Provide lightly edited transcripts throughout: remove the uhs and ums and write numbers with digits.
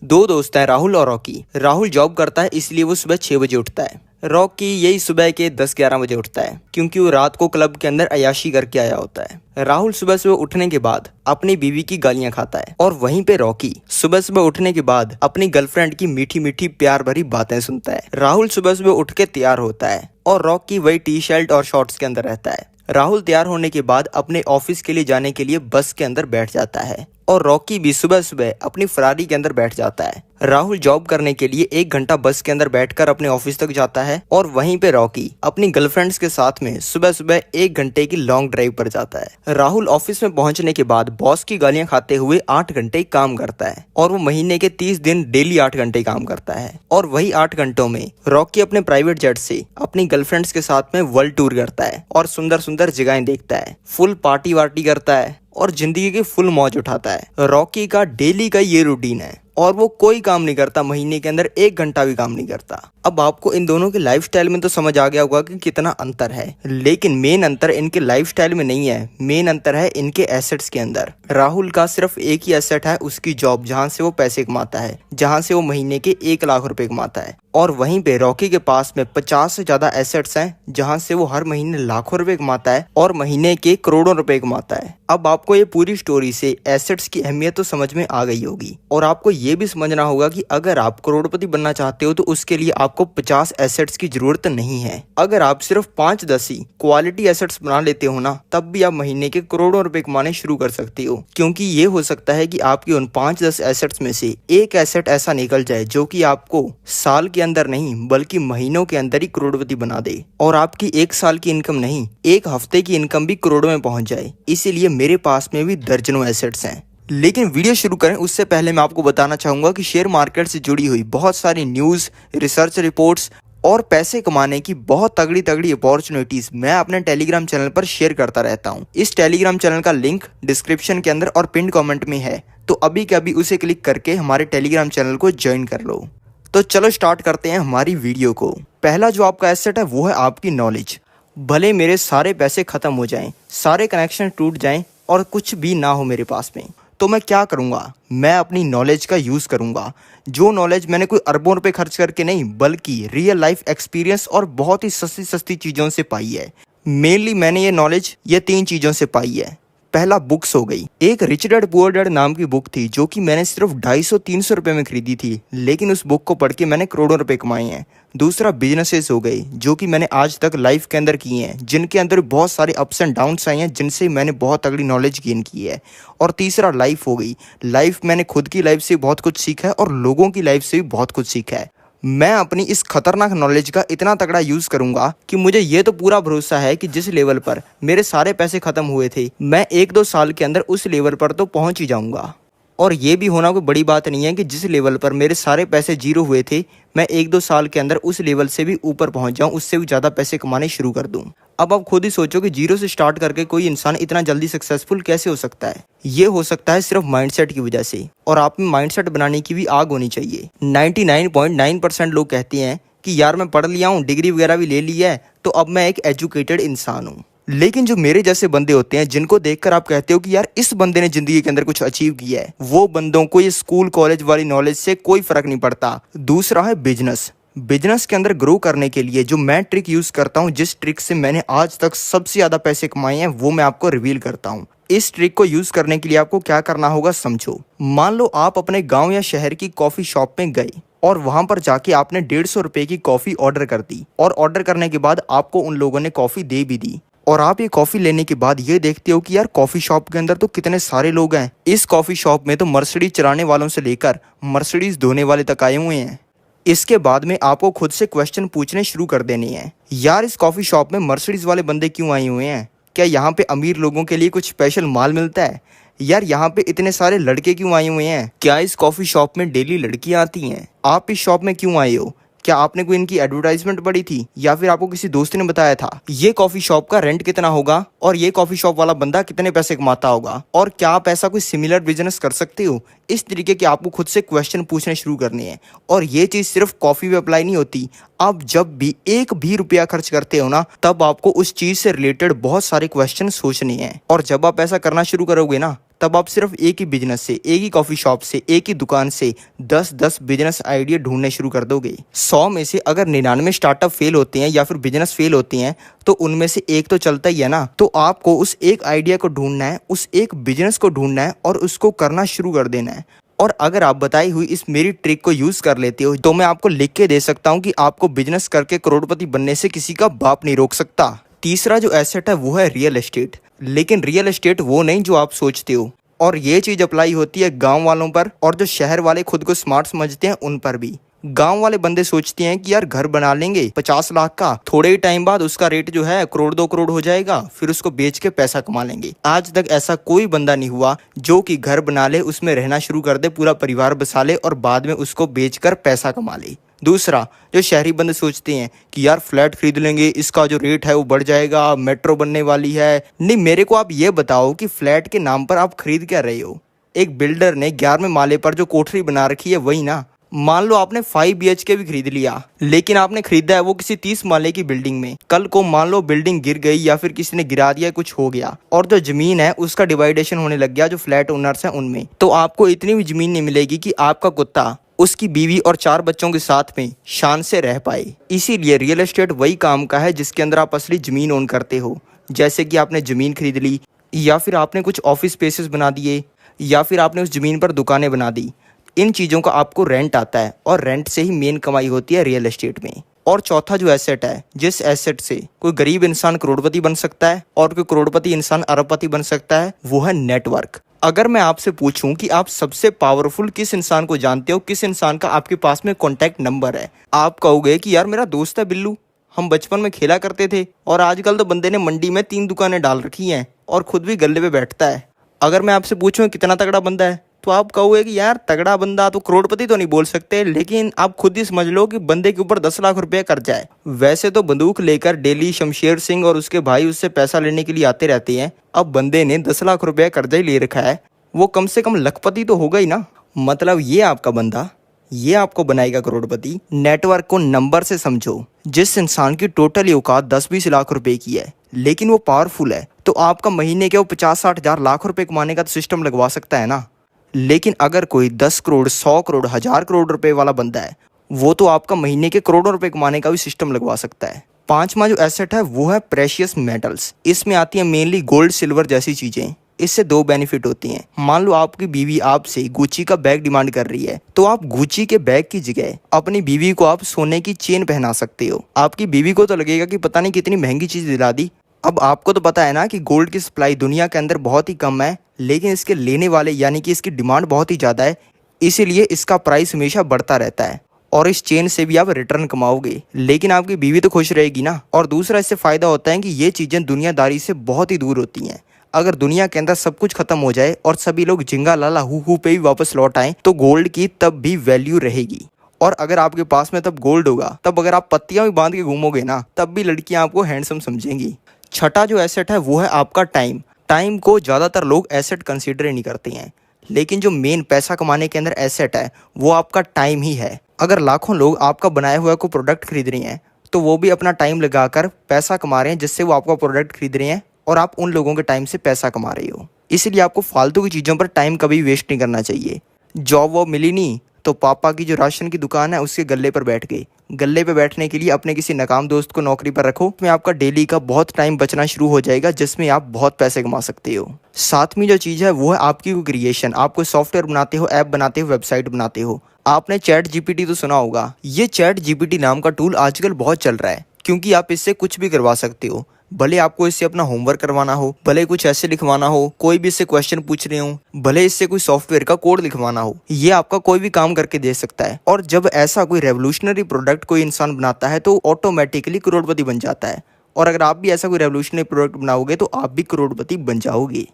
दो दोस्त हैं, राहुल और रॉकी। राहुल जॉब करता है इसलिए वो सुबह 6 बजे उठता है। रॉकी यही सुबह के 10-11 बजे उठता है क्योंकि वो रात को क्लब के अंदर अय्याशी करके आया होता है। राहुल सुबह सुबह उठने के बाद अपनी बीवी की गालियां खाता है और वहीं पे रॉकी सुबह सुबह उठने के बाद अपनी गर्लफ्रेंड की मीठी मीठी प्यार भरी बातें सुनता है। राहुल सुबह सुबह उठ के तैयार होता है और रॉकी वही टी शर्ट और शॉर्ट्स के अंदर रहता है। राहुल तैयार होने के बाद अपने ऑफिस के लिए जाने के लिए बस के अंदर बैठ जाता है और रॉकी भी सुबह सुबह अपनी फरारी के अंदर बैठ जाता है। राहुल जॉब करने के लिए 1 घंटा बस के अंदर बैठकर अपने ऑफिस तक जाता है और वहीं पे रॉकी अपनी गर्लफ्रेंड्स के साथ में सुबह सुबह 1 घंटे की लॉन्ग ड्राइव पर जाता है। राहुल ऑफिस में पहुंचने के बाद बॉस की गालियां खाते हुए 8 घंटे काम करता है और वो महीने के 30 दिन डेली 8 घंटे काम करता है। और वही 8 घंटों में रॉकी अपने प्राइवेट जेट से अपनी गर्लफ्रेंड्स के साथ में वर्ल्ड टूर करता है और सुंदर सुंदर जगहें देखता है, फुल पार्टी वार्टी करता है और जिंदगी की फुल मौज उठाता है। रॉकी का डेली का ये रूटीन है और वो कोई काम नहीं करता, महीने के अंदर 1 घंटा भी काम नहीं करता। अब आपको इन दोनों के लाइफस्टाइल में तो समझ आ गया होगा कि कितना अंतर है, लेकिन मेन अंतर इनके लाइफस्टाइल में नहीं है, मेन अंतर है इनके एसेट्स के अंदर। राहुल का सिर्फ एक ही एसेट है, उसकी जॉब, जहां से वो पैसे कमाता है, जहां से वो महीने के 1 लाख रुपए कमाता है। और वहीं पे रॉकी के पास में 50 से ज्यादा एसेट्स हैं, जहां से वो हर महीने लाखों रुपए कमाता है और महीने के करोड़ों रुपए कमाता है। अब आपको ये पूरी स्टोरी से एसेट्स की अहमियत तो समझ में आ गई होगी और आपको ये भी समझना होगा कि अगर आप करोड़पति बनना चाहते हो तो उसके लिए आपको 50 एसेट्स की जरूरत नहीं है। अगर आप सिर्फ 5-10 ही क्वालिटी एसेट्स बना लेते हो ना, तब भी आप महीने के करोड़ों रुपए कमाने शुरू कर सकते हो। क्योंकि ये हो सकता है कि आपके उन 5-10 एसेट्स में से एक एसेट ऐसा निकल जाए जो कि आपको साल के अंदर नहीं बल्कि महीनों के अंदर ही करोड़पति बना दे और आपकी 1 साल की इनकम नहीं, 1 हफ्ते की इनकम भी करोड़ों में पहुंच जाए। इसीलिए मेरे पास में भी दर्जनों एसेट्स हैं। लेकिन वीडियो शुरू करें उससे पहले मैं आपको बताना चाहूंगा कि शेयर मार्केट से जुड़ी हुई बहुत सारी न्यूज़, रिसर्च रिपोर्ट्स और पैसे कमाने की बहुत तगड़ी तगड़ी अपॉर्चुनिटीज मैं अपने टेलीग्राम चैनल पर शेयर करता रहता हूं। इस टेलीग्राम चैनल का लिंक डिस्क्रिप्शन के अंदर और पिन कमेंट में है, तो अभी के अभी उसे क्लिक करके हमारे टेलीग्राम चैनल को ज्वाइन कर लो। तो चलो स्टार्ट करते हैं हमारी वीडियो को। पहला जो आपका एसेट है वो है आपकी नॉलेज। भले मेरे सारे पैसे खत्म हो जाएं, सारे कनेक्शन टूट जाएं और कुछ भी ना हो मेरे पास में, तो मैं क्या करूंगा? मैं अपनी नॉलेज का यूज करूंगा। जो नॉलेज मैंने कोई अरबों रुपए खर्च करके नहीं बल्कि रियल लाइफ एक्सपीरियंस और बहुत ही सस्ती सस्ती चीजों से पाई है। मेनली मैंने ये नॉलेज ये 3 चीजों से पाई है। पहला बुक्स हो गई। एक रिच डैड पुअर डैड नाम की बुक थी जो कि मैंने सिर्फ 250-300 रुपए में खरीदी थी, लेकिन उस बुक को पढ़ के मैंने करोड़ों रुपए कमाए हैं। दूसरा बिजनेसेस हो गए जो कि मैंने आज तक लाइफ के अंदर किए हैं, जिनके अंदर बहुत सारे अप्स एंड डाउन्स आए हैं, जिनसे मैंने बहुत तगड़ी नॉलेज गेन की है। और तीसरा लाइफ हो गई। लाइफ मैंने खुद की लाइफ से बहुत कुछ सीखा है और लोगों की लाइफ से भी बहुत कुछ सीखा है। मैं अपनी इस खतरनाक नॉलेज का इतना तगड़ा यूज करूंगा कि मुझे ये तो पूरा भरोसा है कि जिस लेवल पर मेरे सारे पैसे खत्म हुए थे, मैं 1-2 साल के अंदर उस लेवल पर तो पहुंच ही जाऊंगा। और ये भी होना कोई बड़ी बात नहीं है कि जिस लेवल पर मेरे सारे पैसे 0 हुए थे, मैं 1-2 साल के अंदर उस लेवल से भी ऊपर पहुंच जाऊं, उससे भी ज़्यादा पैसे कमाने शुरू कर दूं। अब आप खुद ही सोचो कि 0 से स्टार्ट करके कोई इंसान इतना जल्दी सक्सेसफुल कैसे हो सकता है? ये हो सकता है सिर्फ माइंडसेट की वजह से, और आप में माइंडसेट बनाने की भी आग होनी चाहिए। 99.9% लोग कहते हैं कि यार मैं पढ़ लिया हूँ, डिग्री वगैरह भी ले ली है, तो अब मैं एक एजुकेटेड इंसान हूँ। लेकिन जो मेरे जैसे बंदे होते हैं जिनको देखकर आप कहते हो कि यार इस बंदे ने जिंदगी के अंदर कुछ अचीव किया है, वो बंदों को ये स्कूल कॉलेज वाली नॉलेज से कोई फर्क नहीं पड़ता। दूसरा है बिजनेस। बिजनेस के अंदर ग्रो करने के लिए जो मैं ट्रिक यूज करता हूँ, जिस ट्रिक से मैंने आज तक सबसे ज्यादा पैसे कमाए हैं, वो मैं आपको रिवील करता हूँ। इस ट्रिक को यूज करने के लिए आपको क्या करना होगा समझो। मान लो आप अपने गाँव या शहर की कॉफी शॉप में गए और वहां पर जाके आपने 150 रुपए की कॉफी ऑर्डर कर दी, और ऑर्डर करने के बाद आपको उन लोगों ने कॉफी दे भी दी, और आप ये कॉफी लेने के बाद ये देखते हो कि यार कॉफी शॉप के अंदर तो कितने सारे लोग हैं। इस कॉफी शॉप में तो मर्सिडीज चलाने वालों से लेकर मर्सिडीज धोने वाले तक आए हुए हैं। इसके बाद में आपको खुद से क्वेश्चन पूछने शुरू कर देने हैं। यार इस कॉफी शॉप में मर्सिडीज वाले बंदे क्यों आए हुए हैं? क्या यहाँ पे अमीर लोगों के लिए कुछ स्पेशल माल मिलता है? यार यहाँ पे इतने सारे लड़के क्यों आए हुए हैं? क्या इस कॉफी शॉप में डेली लड़कियां आती हैं? आप इस शॉप में क्यों आए हो? क्या आपने कोई इनकी एडवर्टाइजमेंट पढ़ी थी या फिर आपको किसी दोस्त ने बताया था? ये कॉफी शॉप का रेंट कितना होगा और ये कॉफी शॉप वाला बंदा कितने पैसे कमाता होगा, और क्या आप ऐसा कोई सिमिलर बिजनेस कर सकते हो? इस तरीके के आपको खुद से क्वेश्चन पूछने शुरू करने हैं। और ये चीज सिर्फ कॉफी पे अप्लाई नहीं होती। आप जब भी 1 भी रुपया खर्च करते हो ना, तब आपको उस चीज से रिलेटेड बहुत सारे क्वेश्चन सोचने हैं, और जब आप ऐसा करना शुरू करोगे ना, तब आप सिर्फ एक ही बिजनेस से, एक ही कॉफी शॉप से, एक ही दुकान से 10-10 बिजनेस आइडिया ढूंढने शुरू कर दोगे। 100 में से अगर 99 स्टार्टअप फेल होते हैं या फिर बिजनेस फेल होते हैं तो उनमें से एक तो चलता ही है ना। तो आपको उस एक आइडिया को ढूंढना है, उस एक बिजनेस को ढूंढना है और उसको करना शुरू कर देना है। और अगर आप बताई हुई इस मेरी ट्रिक को यूज कर लेते हो तो मैं आपको लिख के दे सकता हूँ कि आपको बिजनेस करके करोड़पति बनने से किसी का बाप नहीं रोक सकता। तीसरा जो एसेट है वो है रियल एस्टेट। लेकिन रियल एस्टेट वो नहीं जो आप सोचते हो, और ये चीज अप्लाई होती है गांव वालों पर, और जो शहर वाले खुद को स्मार्ट समझते हैं उन पर भी। गांव वाले बंदे सोचते हैं कि यार घर बना लेंगे 50 लाख का, थोड़े ही टाइम बाद उसका रेट जो है करोड़ 2 करोड़ हो जाएगा, फिर उसको बेच के पैसा कमा लेंगे। आज तक ऐसा कोई बंदा नहीं हुआ जो कि घर बना ले, उसमें रहना शुरू कर दे, पूरा परिवार बसा ले और बाद में उसको बेचकर पैसा कमा ले। दूसरा, जो शहरी बंदे सोचते हैं कि यार फ्लैट खरीद लेंगे, इसका जो रेट है वो बढ़ जाएगा, मेट्रो बनने वाली है। नहीं, मेरे को आप ये बताओ कि फ्लैट के नाम पर आप खरीद क्या रहे हो? एक बिल्डर ने 11वें माले पर जो कोठरी बना रखी है वही ना। मान लो आपने 5 BHK भी खरीद लिया, लेकिन आपने खरीदा है वो किसी 30 माले की बिल्डिंग में। कल को मान लो बिल्डिंग गिर गई या फिर किसी ने गिरा दिया, कुछ हो गया और जो जमीन है उसका डिवाइडेशन होने लग गया जो फ्लैट ओनर्स हैं उनमें, तो आपको इतनी भी जमीन नहीं मिलेगी कि आपका कुत्ता उसकी बीवी और 4 बच्चों के साथ में शान से रह पाए। इसीलिए रियल एस्टेट वही काम का है जिसके अंदर आप असली जमीन ओन करते हो। जैसे कि आपने जमीन खरीद ली, या फिर आपने कुछ ऑफिस स्पेसेस बना दिए, या फिर आपने उस जमीन पर दुकानें बना दी। इन चीज़ों का आपको रेंट आता है और रेंट से ही मेन कमाई होती है रियल एस्टेट में। और चौथा जो एसेट है, जिस एसेट से कोई गरीब इंसान करोड़पति बन सकता है और कोई करोड़पति इंसान अरबपति बन सकता है, वो है नेटवर्क। अगर मैं आपसे पूछूं कि आप सबसे पावरफुल किस इंसान को जानते हो, किस इंसान का आपके पास में कॉन्टैक्ट नंबर है, आप कहोगे कि यार मेरा दोस्त है बिल्लू, हम बचपन में खेला करते थे और आजकल तो बंदे ने मंडी में 3 दुकानें डाल रखी हैं और खुद भी गल्ले पे बैठता है। अगर मैं आपसे पूछूं कितना तगड़ा बंदा है, तो आप कहोगे कि यार तगड़ा बंदा तो करोड़पति तो नहीं बोल सकते, लेकिन आप खुद ही समझ लो कि बंदे के ऊपर 10 लाख रुपए कर्जा है। वैसे तो बंदूक लेकर डेली शमशेर सिंह और उसके भाई उससे पैसा लेने के लिए आते रहते हैं। अब बंदे ने 10 लाख रुपए कर्जा ही ले रखा है, वो कम से कम लखपति तो होगा ही ना। मतलब ये आपका बंदा, ये आपको बनाएगा करोड़पति। नेटवर्क को नंबर से समझो। जिस इंसान की टोटल औकात 10-20 लाख रुपए की है लेकिन वो पावरफुल है, तो आपका महीने के वो 50-60 हजार लाख रुपए कमाने का तो सिस्टम लगवा सकता है ना। लेकिन अगर कोई 10 करोड़, 100 करोड़, 1000 करोड़ रुपए वाला बंदा है, वो तो आपका महीने के करोड़ों रुपए कमाने का भी सिस्टम लगवा सकता है। पांचवा जो एसेट है वो है प्रेशियस मेटल्स। इसमें आती है मेनली गोल्ड, सिल्वर जैसी चीजें। इससे 2 बेनिफिट होती हैं। मान लो आपकी बीवी आपसे गुच्ची का बैग डिमांड कर रही है, तो आप गुच्ची के बैग की जगह अपनी बीवी को आप सोने की चेन पहना सकते हो। आपकी बीवी को तो लगेगा कि पता नहीं कितनी महंगी चीज दिला दी। अब आपको तो पता है ना कि गोल्ड की सप्लाई दुनिया के अंदर बहुत ही कम है, लेकिन इसके लेने वाले यानी कि इसकी डिमांड बहुत ही ज़्यादा है, इसीलिए इसका प्राइस हमेशा बढ़ता रहता है। और इस चेन से भी आप रिटर्न कमाओगे, लेकिन आपकी बीवी तो खुश रहेगी ना। और दूसरा इससे फ़ायदा होता है कि ये चीज़ें दुनियादारी से बहुत ही दूर होती हैं। अगर दुनिया के अंदर सब कुछ खत्म हो जाए और सभी लोग झिंगा लाला हु पे भी वापस लौट आएँ, तो गोल्ड की तब भी वैल्यू रहेगी। और अगर आपके पास में तब गोल्ड होगा, तब अगर आप पत्तियां भी बांध के घूमोगे ना, तब भी लड़कियां आपको हैंडसम समझेंगी। छठा जो एसेट है वो है आपका टाइम। टाइम को ज़्यादातर लोग एसेट कंसीडर ही नहीं करते हैं, लेकिन जो मेन पैसा कमाने के अंदर एसेट है वो आपका टाइम ही है। अगर लाखों लोग आपका बनाया हुआ कोई प्रोडक्ट खरीद रहे हैं, तो वो भी अपना टाइम लगाकर पैसा कमा रहे हैं, जिससे वो आपका प्रोडक्ट खरीद रहे हैं और आप उन लोगों के टाइम से पैसा कमा रहे हो। इसलिए आपको फालतू की चीज़ों पर टाइम कभी वेस्ट नहीं करना चाहिए। जॉब वॉब मिली नहीं तो पापा की जो राशन की दुकान है उसके गल्ले पर बैठ गए। गल्ले पे बैठने के लिए अपने किसी नाकाम दोस्त को नौकरी पर रखो, उसमें आपका डेली का बहुत टाइम बचना शुरू हो जाएगा, जिसमें आप बहुत पैसे कमा सकते हो। सातवीं जो चीज़ है वो है आपकी क्रिएशन। आप कोई सॉफ्टवेयर बनाते हो, ऐप बनाते हो, वेबसाइट बनाते हो। आपने चैट जीपीटी तो सुना होगा। ये चैट जीपीटी नाम का टूल आजकल बहुत चल रहा है, क्योंकि आप इससे कुछ भी करवा सकते हो। भले आपको इससे अपना होमवर्क करवाना हो, भले कुछ ऐसे लिखवाना हो, कोई भी इससे क्वेश्चन पूछ रहे हो, भले इससे कोई सॉफ्टवेयर का कोड लिखवाना हो, ये आपका कोई भी काम करके दे सकता है। और जब ऐसा कोई रेवोल्यूशनरी प्रोडक्ट कोई इंसान बनाता है तो ऑटोमेटिकली करोड़पति बन जाता है। और अगर आप भी ऐसा कोई रेवोल्यूशनरी प्रोडक्ट बनाओगे तो आप भी करोड़पति बन जाओगे।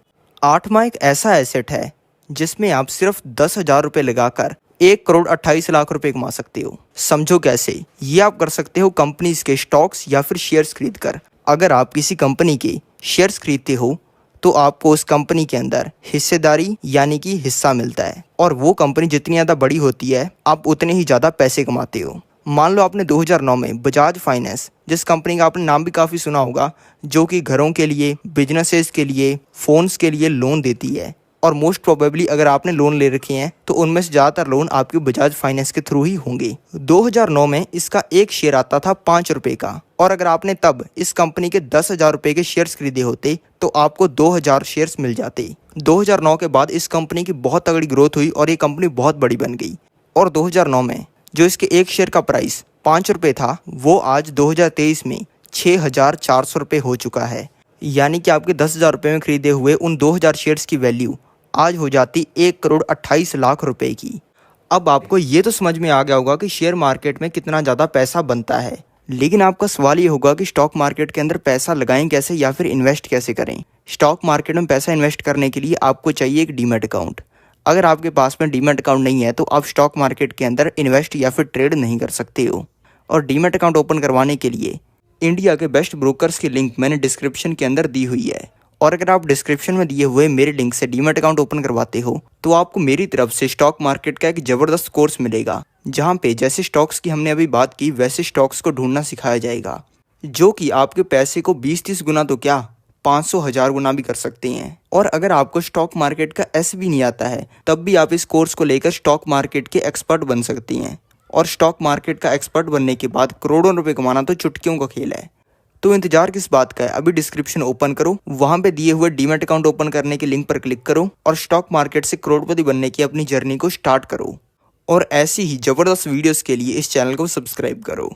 आठवां एक ऐसा एसेट है जिसमें आप सिर्फ 10,000 रुपये लगाकर 1,28,00,000 रुपए कमा सकते हो। समझो कैसे। ये आप कर सकते हो कंपनीज के स्टॉक्स या फिर शेयर्स खरीद कर। अगर आप किसी कंपनी के शेयर्स खरीदते हो तो आपको उस कंपनी के अंदर हिस्सेदारी यानी कि हिस्सा मिलता है, और वो कंपनी जितनी ज़्यादा बड़ी होती है आप उतने ही ज़्यादा पैसे कमाते हो। मान लो आपने 2009 में बजाज फाइनेंस, जिस कंपनी का आपने नाम भी काफ़ी सुना होगा, जो कि घरों के लिए, बिजनेसेस के लिए, फ़ोन्स के लिए लोन देती है, और मोस्ट प्रोबेबली अगर आपने लोन ले रखे हैं तो उनमें से ज़्यादातर लोन आपके बजाज फाइनेंस के थ्रू ही होंगे। 2009 में इसका एक शेयर आता था 5 रुपये का, और अगर आपने तब इस कंपनी के 10,000 रुपये के शेयर्स खरीदे होते तो आपको 2,000 शेयर्स मिल जाते। 2009 के बाद इस कंपनी की बहुत तगड़ी ग्रोथ हुई और ये कंपनी बहुत बड़ी बन गई, और 2009 में जो इसके एक शेयर का प्राइस 5 रुपये था वो आज 2023 में 6,400 रुपये हो चुका है। यानी कि आपके 10,000 रुपये में खरीदे हुए उन 2,000 शेयर्स की वैल्यू आज हो जाती 1,28,00,000 रुपए की। अब आपको ये तो समझ में आ गया होगा कि शेयर मार्केट में कितना ज़्यादा पैसा बनता है, लेकिन आपका सवाल ये होगा कि स्टॉक मार्केट के अंदर पैसा लगाएं कैसे या फिर इन्वेस्ट कैसे करें। स्टॉक मार्केट में पैसा इन्वेस्ट करने के लिए आपको चाहिए एक डीमैट अकाउंट। अगर आपके पास में डीमैट अकाउंट नहीं है तो आप स्टॉक मार्केट के अंदर इन्वेस्ट या फिर ट्रेड नहीं कर सकते हो। और डीमैट अकाउंट ओपन करवाने के लिए इंडिया के बेस्ट ब्रोकर्स की लिंक मैंने डिस्क्रिप्शन के अंदर दी हुई है, और अगर आप डिस्क्रिप्शन में दिए हुए मेरे लिंक से डीमैट अकाउंट ओपन करवाते हो तो आपको मेरी तरफ से स्टॉक मार्केट का एक ज़बरदस्त कोर्स मिलेगा, जहां पे जैसे स्टॉक्स की हमने अभी बात की वैसे स्टॉक्स को ढूंढना सिखाया जाएगा, जो कि आपके पैसे को 20-30 गुना तो क्या 500,000 गुना भी कर सकते हैं। और अगर आपको स्टॉक मार्केट का एस भी नहीं आता है तब भी आप इस कोर्स को लेकर स्टॉक मार्केट के एक्सपर्ट बन सकती हैं, और स्टॉक मार्केट का एक्सपर्ट बनने के बाद करोड़ों रुपए कमाना तो चुटकियों का खेल है। तो इंतजार किस बात का है, अभी डिस्क्रिप्शन ओपन करो, वहां पे दिए हुए डीमैट अकाउंट ओपन करने के लिंक पर क्लिक करो और स्टॉक मार्केट से करोड़पति बनने की अपनी जर्नी को स्टार्ट करो। और ऐसी ही जबरदस्त वीडियोस के लिए इस चैनल को सब्सक्राइब करो।